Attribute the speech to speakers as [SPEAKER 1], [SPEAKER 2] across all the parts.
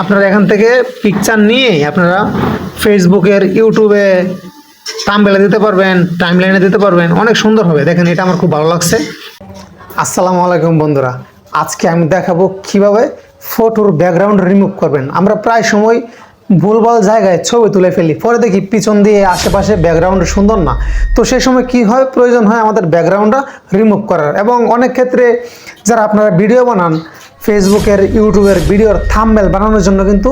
[SPEAKER 1] আপনারা এখান থেকে পিকচার নিয়ে আপনারা ফেসবুকের ইউটিউবে থাম্বনেলে দিতে পারবেন, টাইমলাইনে দিতে পারবেন, অনেক সুন্দর হবে। দেখেন এটা আমার খুব ভালো লাগছে। আসসালামু আলাইকুম বন্ধুরা, আজকে আমি দেখাবো কিভাবে ফটোর ব্যাকগ্রাউন্ড রিমুভ করবেন। আমরা প্রায় সময় ভুলভাল জায়গায় ছবি তুলে ফেলি, পরে দেখি পিছন দিয়ে আশেপাশে ব্যাকগ্রাউন্ড সুন্দর না। তো সেই সময় কি হয়, প্রয়োজন হয় আমাদের ব্যাকগ্রাউন্ডটা রিমুভ করার। এবং অনেক ক্ষেত্রে যারা আপনারা ভিডিও বানান, ফেসবুকের ইউটিউবের ভিডিওর থাম্বনেল বানানোর জন্য কিন্তু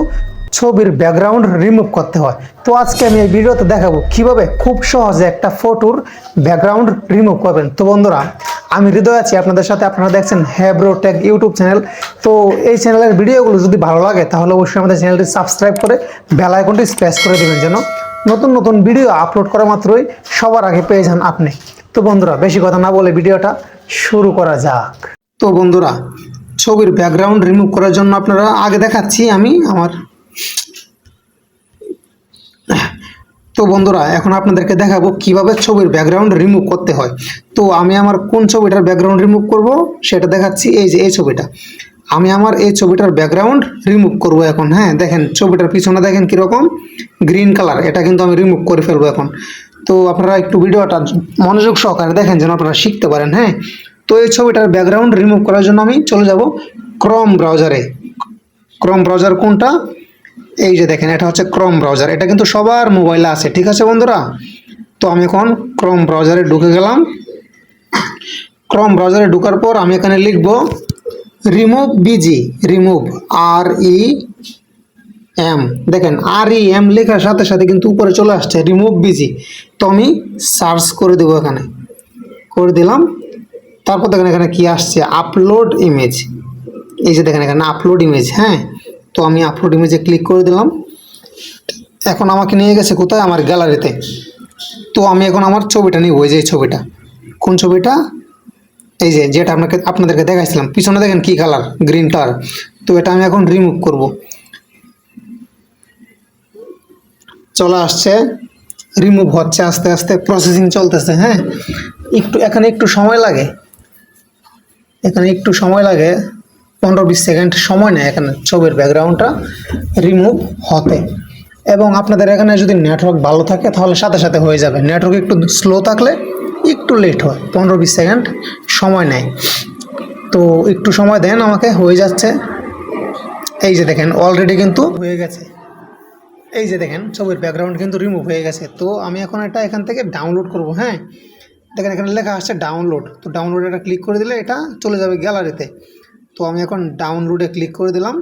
[SPEAKER 1] ছবির ব্যাকগ্রাউন্ড রিমুভ করতে হয়। তো আজকে আমি এই ভিডিওতে দেখাবো কিভাবে খুব সহজে একটা ফটোর ব্যাকগ্রাউন্ড রিমুভ করবেন। তো বন্ধুরা, আমি হৃদয় আছি আপনাদের সাথে। আপনারা দেখছেন হ্যাব্রো টেক ইউটিউব চ্যানেল। তো এই চ্যানেলের ভিডিওগুলো যদি ভালো লাগে তাহলে অবশ্যই আমাদের চ্যানেলটি সাবস্ক্রাইব করে বেল আইকনটি প্রেস করে দেবেন, যেন নতুন নতুন ভিডিও আপলোড করা মাত্রই সবার আগে পেয়ে যান আপনি। তো বন্ধুরা, বেশি কথা না বলে ভিডিওটা শুরু করা যাক। তো বন্ধুরা, ছবির ব্যাকগ্রাউন্ড রিমুভ করার জন্য আপনারা আগে দেখাচ্ছি আমি আমার। তো বন্ধুরা, এখন আপনাদেরকে দেখাবো কিভাবে ছবির ব্যাকগ্রাউন্ড রিমুভ করতে হয়। তো আমি আমার কোন ছবিটার ব্যাকগ্রাউন্ড রিমুভ করব সেটা দেখাচ্ছি। এই যে এই ছবিটা, আমি আমার এই ছবিটার ব্যাকগ্রাউন্ড রিমুভ করব এখন। হ্যাঁ, দেখেন ছবিটার পিছনে দেখেন কীরকম গ্রিন কালার, এটা কিন্তু আমি রিমুভ করে ফেলবো এখন। তো আপনারা একটু ভিডিওটা মনোযোগ সহকারে দেখেন যেন আপনারা শিখতে পারেন। হ্যাঁ, তো এই ছবিটার ব্যাকগ্রাউন্ড রিমুভ করার জন্য আমি চলে যাব ক্রোম ব্রাউজারে। ক্রোম ব্রাউজার কোনটা? এই যে দেখেন, এটা হচ্ছে ক্রোম ব্রাউজার। এটা কিন্তু সবার মোবাইলে আছে, ঠিক আছে বন্ধুরা? তো আমি এখন ক্রোম ব্রাউজারে ঢুকে গেলাম। ক্রোম ব্রাউজারে ঢোকার পর আমি এখানে লিখব রিমুভ বিজি, রিমুভ REM। দেখেন REM লেখার সাথে সাথে কিন্তু উপরে চলে আসছে রিমুভ বিজি। তো আমি সার্চ করে দেবো, এখানে করে দিলাম। তারপর দেখেন এখানে কি আসছে, আপলোড ইমেজ। এই যে দেখেন এখানে আপলোড ইমেজ। হ্যাঁ, তো আমি আপলোড ইমেজে ক্লিক করে দিলাম। এখন আমাকে নিয়ে গেছে কোথায়? আমার গ্যালারিতে। তো আমি এখন আমার ছবিটা নিব। এই যে ছবিটা, কোন ছবিটা? এই যে যেটা আপনাদেরকে দেখাইছিলাম, পিছনে দেখেন কি কালার, গ্রিন কালার। তো এটা আমি এখন রিমুভ করব। চলে আসছে, রিমুভ হচ্ছে আস্তে আস্তে, প্রসেসিং চলতেছে। হ্যাঁ, এখানে একটু সময় লাগে, এখানে একটু সময় লাগে, 15-20 সেকেন্ড সময় নেয় এখানে ছবির ব্যাকগ্রাউন্ডটা রিমুভ হতে। এবং আপনাদের এখানে যদি নেটওয়ার্ক ভালো থাকে তাহলে সাথে সাথে হয়ে যাবে। নেটওয়ার্ক একটু স্লো থাকলে একটু লেট হয়, 15-20 সেকেন্ড সময় নেয়। তো একটু সময় দেন আমাকে, হয়ে যাচ্ছে। এই যে দেখেন অলরেডি কিন্তু হয়ে গেছে। এই যে দেখেন ছবির ব্যাকগ্রাউন্ড কিন্তু রিমুভ হয়ে গেছে। তো আমি এখন এটা এখান থেকে ডাউনলোড করব। হ্যাঁ, দেখেন এখানে লেখা আসছে ডাউনলোড। তো ডাউনলোড এটা ক্লিক করে দিলে এটা চলে যাবে গ্যালারিতে। তো আমি এখন ডাউনলোডে ক্লিক করে দিলাম।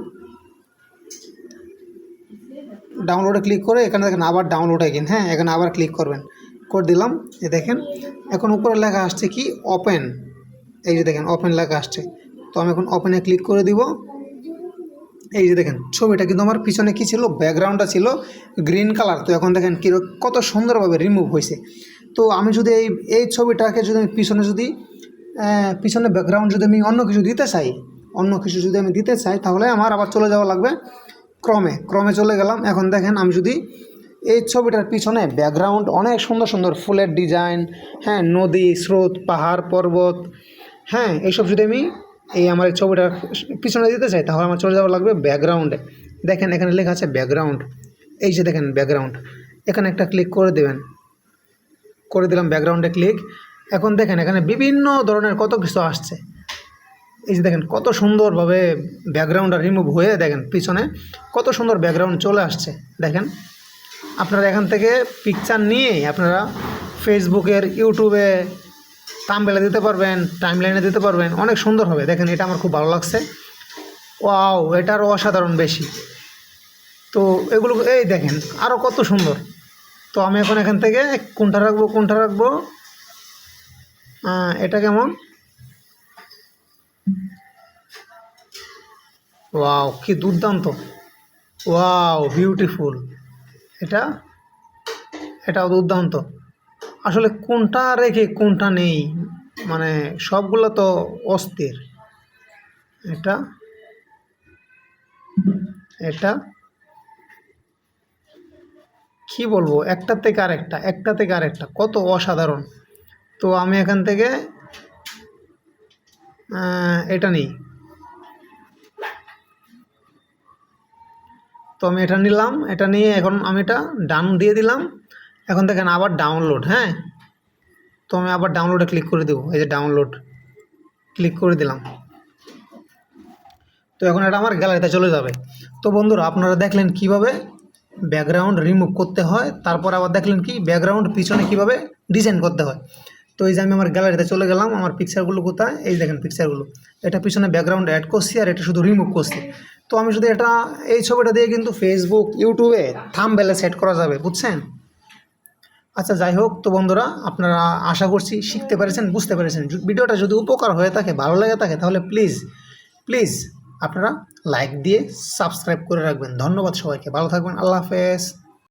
[SPEAKER 1] ডাউনলোডে ক্লিক করে এখানে দেখেন আবার ডাউনলোড এগেন। হ্যাঁ, এখানে আবার ক্লিক করবেন, করে দিলাম। এই দেখেন এখন উপরে লেখা আসছে কি, ওপেন। এই যে দেখেন ওপেন লেখা আসছে। তো আমি এখন ওপেনে ক্লিক করে দিব। এই যে দেখেন ছবিটা কিন্তু আমার পিছনে কি ছিল, ব্যাকগ্রাউন্ডটা ছিল গ্রিন কালার। তো এখন দেখেন কত সুন্দরভাবে রিমুভ হয়েছে। তো আমি যদি এই ছবিটাকে যদি আমি পিছনে ব্যাকগ্রাউন্ড যদি আমি অন্য কিছু দিতে চাই, তাহলে আমার আবার চলে যাওয়া লাগবে ক্রমে চলে গেলাম। এখন দেখেন আমি যদি এই ছবিটার পিছনে ব্যাকগ্রাউন্ড অনেক সুন্দর সুন্দর ফুলের ডিজাইন, হ্যাঁ, নদী, স্রোত, পাহাড়, পর্বত, হ্যাঁ, এইসব যদি আমি আমার এই ছবিটার পিছনে দিতে চাই তাহলে আমার চলে যাওয়া লাগবে ব্যাকগ্রাউন্ডে। দেখেন এখানে লেখা আছে ব্যাকগ্রাউন্ড। এই যে দেখেন ব্যাকগ্রাউন্ড, এখানে একটা ক্লিক করে দেবেন। করে দিলাম ব্যাকগ্রাউন্ডে ক্লিক। এখন দেখেন এখানে বিভিন্ন ধরনের কত কিছু আসছে। এই যে দেখেন কত সুন্দরভাবে ব্যাকগ্রাউন্ডটা রিমুভ হয়ে দেখেন পিছনে কত সুন্দর ব্যাকগ্রাউন্ড চলে আসছে। দেখেন আপনারা এখান থেকে পিকচার নিয়ে আপনারা ফেসবুকের ইউটিউবে থাম্বনেলে দিতে পারবেন, টাইমলাইনে দিতে পারবেন, অনেক সুন্দর হবে। দেখেন এটা আমার খুব ভালো লাগছে। ওয়াও, এটারও অসাধারণ বেশি। তো এগুলো এই দেখেন আরও কত সুন্দর। তো আমি এখন এখান থেকে কোনটা রাখবো, এটা কেমন? ওয়াও, কি দুর্দান্ত! Wow, beautiful! এটাও দুর্দান্ত। আসলে কোনটা রেখে কোনটা নেই, মানে সবগুলো তো অস্থির। এটা এটা কি বলবো, একটা থেকে আরেকটা কত অসাধারণ। তো আমি এখান থেকে এটা নিই। তো আমি এটা নিলাম, এটা নিয়ে এখন আমি এটা ডান দিয়ে দিলাম। এখন দেখেন আবার ডাউনলোড, হ্যাঁ, তো আমি আবার ডাউনলোডে ক্লিক করে দেবো, এই যে ডাউনলোড ক্লিক করে দিলাম। তো এখন এটা আমার গ্যালারিতে চলে যাবে। তো বন্ধুরা আপনারা দেখলেন কিভাবে ব্যাকগ্রাউন্ড রিমুভ করতে হয়, তারপর আবার দেখলেন কি ব্যাকগ্রাউন্ড পিছনে কিভাবে ডিজাইন করতে হয়। তো এই যে আমি আমার গ্যালারিতে চলে গেলাম, আমার পিকচারগুলো কোথায়, এই দেখেন পিকচারগুলো, এটা পিছনে ব্যাকগ্রাউন্ড অ্যাড করছি আর এটা শুধু রিমুভ করছি। তো আমি শুধু এটা এই ছবিটা দিয়ে কিন্তু ফেসবুক, ইউটিউবে থাম্বনেলে সেট করা যাবে, বুঝছেন? আচ্ছা যাই হোক, তো বন্ধুরা আপনারা আশা করছি শিখতে পেরেছেন, বুঝতে পেরেছেন। ভিডিওটা যদি উপকার হয়ে থাকে, ভালো লেগে থাকে, তাহলে প্লিজ প্লিজ আপনারা লাইক দিয়ে সাবস্ক্রাইব করে রাখবেন। ধন্যবাদ সবাইকে, ভালো থাকবেন, আল্লাহ হাফেজ।